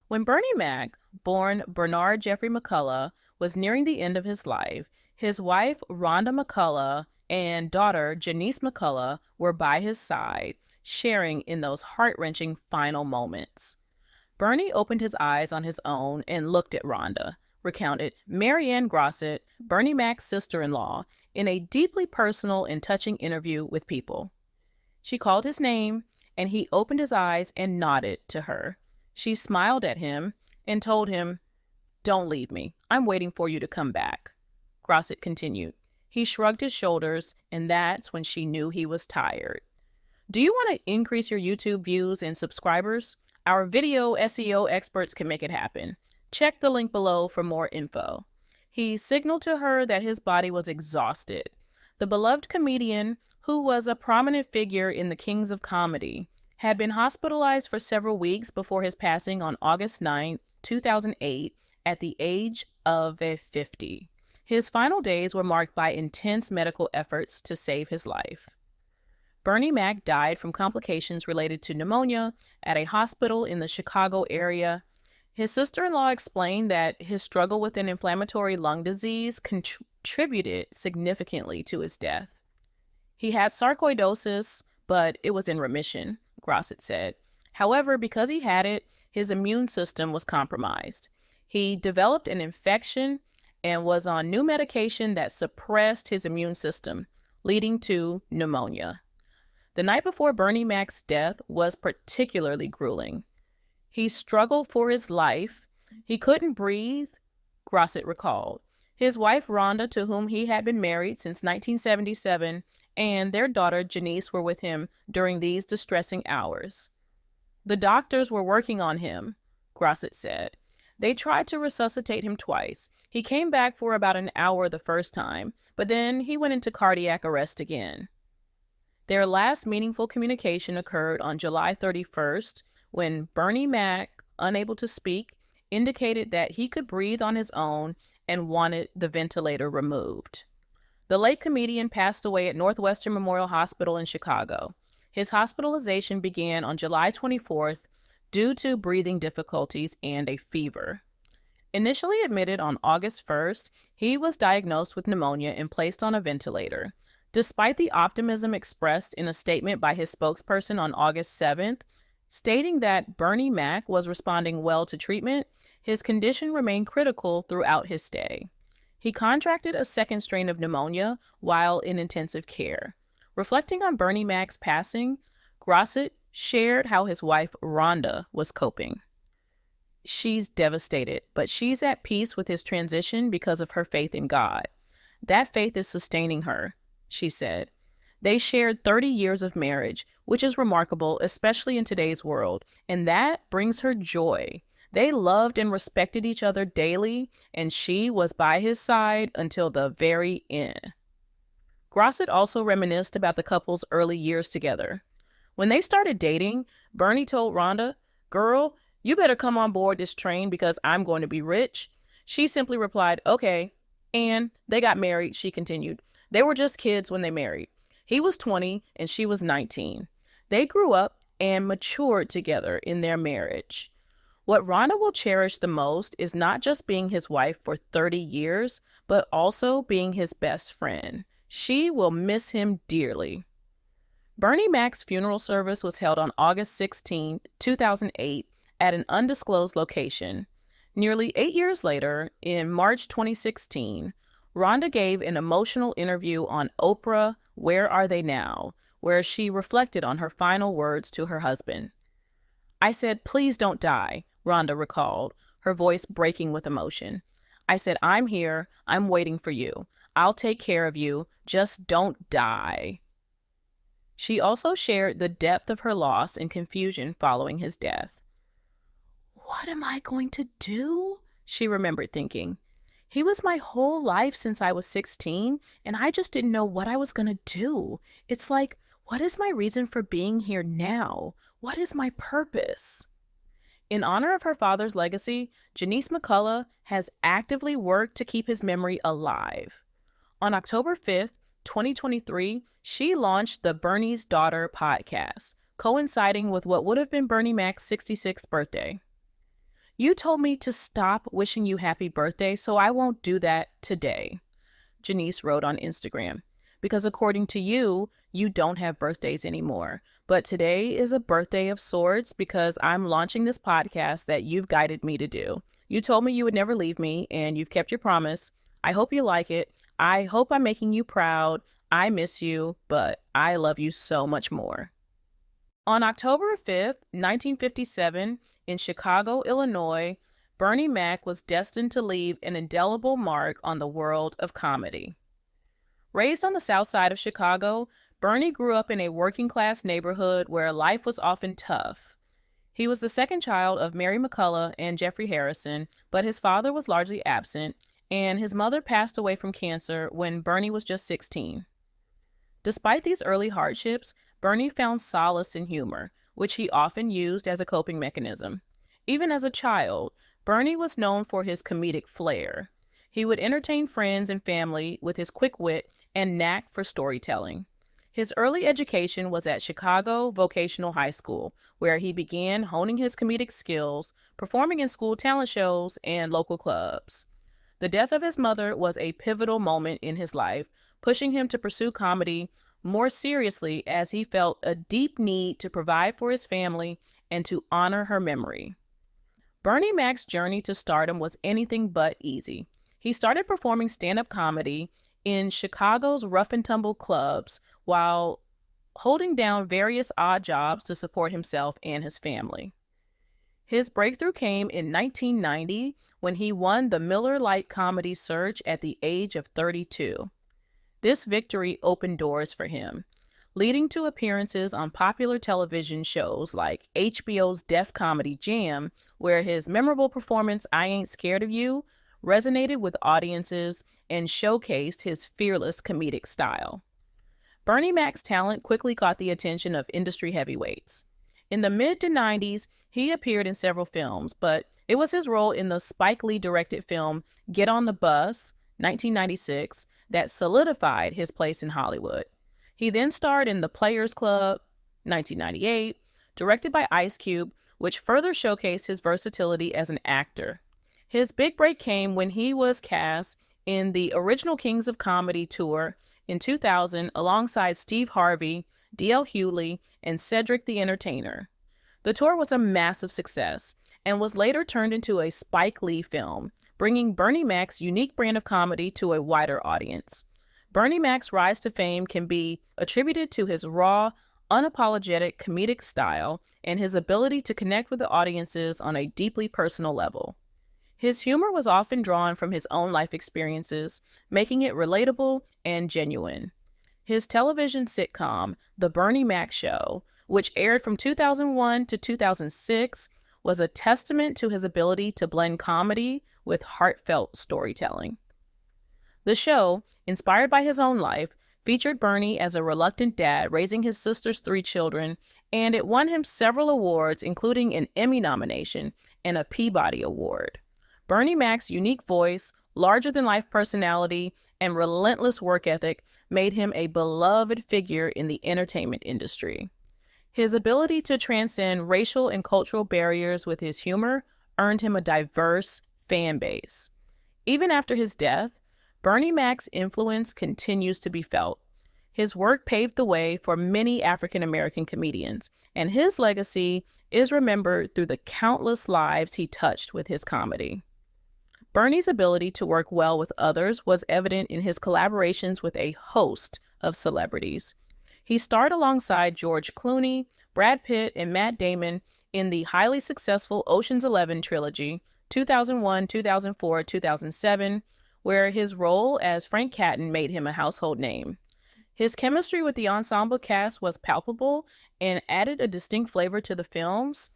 When Bernie Mac, born Bernard Jeffrey McCullough, was nearing the end of his life, his wife, Rhonda McCullough, and daughter, Janice McCullough, were by his side, sharing in those heart-wrenching final moments. Bernie opened his eyes on his own and looked at Rhonda, recounted Marianne Grosset, Bernie Mac's sister-in-law, in a deeply personal and touching interview with People. She called his name, and he opened his eyes and nodded to her. She smiled at him and told him, "Don't leave me. I'm waiting for you to come back." Grosset continued. He shrugged his shoulders, and that's when she knew he was tired. Do you want to increase your YouTube views and subscribers? Our video SEO experts can make it happen. Check the link below for more info. He signaled to her that his body was exhausted. The beloved comedian, who was a prominent figure in the Kings of Comedy, had been hospitalized for several weeks before his passing on August 9, 2008, at the age of 50. His final days were marked by intense medical efforts to save his life. Bernie Mac died from complications related to pneumonia at a hospital in the Chicago area. His sister-in-law explained that his struggle with an inflammatory lung disease contributed significantly to his death. He had sarcoidosis, but it was in remission, Grosset said. However, because he had it, his immune system was compromised. He developed an infection and was on new medication that suppressed his immune system, leading to pneumonia. The night before Bernie Mac's death was particularly grueling. He struggled for his life. He couldn't breathe, Grosset recalled. His wife, Rhonda, to whom he had been married since 1977, and their daughter, Janice, were with him during these distressing hours. The doctors were working on him, Grosset said. They tried to resuscitate him twice. He came back for about an hour the first time, but then he went into cardiac arrest again. Their last meaningful communication occurred on July 31st, when Bernie Mac, unable to speak, indicated that he could breathe on his own and wanted the ventilator removed. The late comedian passed away at Northwestern Memorial Hospital in Chicago. His hospitalization began on July 24th due to breathing difficulties and a fever. Initially admitted on August 1st, he was diagnosed with pneumonia and placed on a ventilator. Despite the optimism expressed in a statement by his spokesperson on August 7th, stating that Bernie Mac was responding well to treatment, his condition remained critical throughout his stay. He contracted a second strain of pneumonia while in intensive care. Reflecting on Bernie Mac's passing, Grosset shared how his wife Rhonda was coping. "She's devastated, but she's at peace with his transition because of her faith in God. That faith is sustaining her," she said. They shared 30 years of marriage, which is remarkable, especially in today's world, and that brings her joy. They loved and respected each other daily, and she was by his side until the very end. Grosset also reminisced about the couple's early years together. When they started dating, Bernie told Rhonda, "Girl, you better come on board this train because I'm going to be rich." She simply replied, "Okay." And they got married, she continued. They were just kids when they married. He was 20 and she was 19. They grew up and matured together in their marriage. What Rhonda will cherish the most is not just being his wife for 30 years, but also being his best friend. She will miss him dearly. Bernie Mac's funeral service was held on August 16, 2008, at an undisclosed location. Nearly 8 years later, in March 2016, Rhonda gave an emotional interview on Oprah, Where Are They Now?, where she reflected on her final words to her husband. "I said, 'Please don't die,'" Rhonda recalled, her voice breaking with emotion. "I said, 'I'm here. I'm waiting for you. I'll take care of you. Just don't die.'" She also shared the depth of her loss and confusion following his death. "What am I going to do?" she remembered thinking. "He was my whole life since I was 16, and I just didn't know what I was going to do. It's like, what is my reason for being here now? What is my purpose?" In honor of her father's legacy, Janice McCullough has actively worked to keep his memory alive. On October 5th, 2023, she launched the Bernie's Daughter podcast, coinciding with what would have been Bernie Mac's 66th birthday. You told me to stop wishing you happy birthday, so I won't do that today, Janice wrote on Instagram. Because according to you, you don't have birthdays anymore. But today is a birthday of sorts because I'm launching this podcast that you've guided me to do. You told me you would never leave me, and you've kept your promise. I hope you like it. I hope I'm making you proud. I miss you, but I love you so much more. On October 5th, 1957, in Chicago, Illinois, Bernie Mac was destined to leave an indelible mark on the world of comedy. Raised on the south side of Chicago, Bernie grew up in a working-class neighborhood where life was often tough. He was the second child of Mary McCullough and Jeffrey Harrison, but his father was largely absent, and his mother passed away from cancer when Bernie was just 16. Despite these early hardships, Bernie found solace in humor, which he often used as a coping mechanism. Even as a child, Bernie was known for his comedic flair. He would entertain friends and family with his quick wit and knack for storytelling. His early education was at Chicago Vocational High School, where he began honing his comedic skills, performing in school talent shows and local clubs. The death of his mother was a pivotal moment in his life, pushing him to pursue comedy more seriously as he felt a deep need to provide for his family and to honor her memory. Bernie Mac's journey to stardom was anything but easy. He started performing stand-up comedy in Chicago's rough-and-tumble clubs while holding down various odd jobs to support himself and his family. His breakthrough came in 1990 when he won the Miller Lite Comedy Search at the age of 32. This victory opened doors for him, leading to appearances on popular television shows like HBO's Def Comedy Jam, where his memorable performance, I Ain't Scared of You, resonated with audiences and showcased his fearless comedic style. Bernie Mac's talent quickly caught the attention of industry heavyweights. In the mid to 90s, he appeared in several films, but it was his role in the Spike Lee-directed film Get on the Bus, 1996, that solidified his place in Hollywood. He then starred in The Players Club, 1998, directed by Ice Cube, which further showcased his versatility as an actor. His big break came when he was cast in the original Kings of Comedy tour in 2000 alongside Steve Harvey, D.L. Hewley, and Cedric the Entertainer. The tour was a massive success and was later turned into a Spike Lee film, bringing Bernie Mac's unique brand of comedy to a wider audience. Bernie Mac's rise to fame can be attributed to his raw, unapologetic comedic style and his ability to connect with the audiences on a deeply personal level. His humor was often drawn from his own life experiences, making it relatable and genuine. His television sitcom, The Bernie Mac Show, which aired from 2001 to 2006, was a testament to his ability to blend comedy with heartfelt storytelling. The show, inspired by his own life, featured Bernie as a reluctant dad raising his sister's 3 children, and it won him several awards, including an Emmy nomination and a Peabody Award. Bernie Mac's unique voice, larger-than-life personality, and relentless work ethic made him a beloved figure in the entertainment industry. His ability to transcend racial and cultural barriers with his humor earned him a diverse fan base. Even after his death, Bernie Mac's influence continues to be felt. His work paved the way for many African-American comedians, and his legacy is remembered through the countless lives he touched with his comedy. Bernie's ability to work well with others was evident in his collaborations with a host of celebrities. He starred alongside George Clooney, Brad Pitt, and Matt Damon in the highly successful Ocean's 11 trilogy, 2001, 2004, 2007, where his role as Frank Catton made him a household name. His chemistry with the ensemble cast was palpable and added a distinct flavor to the films.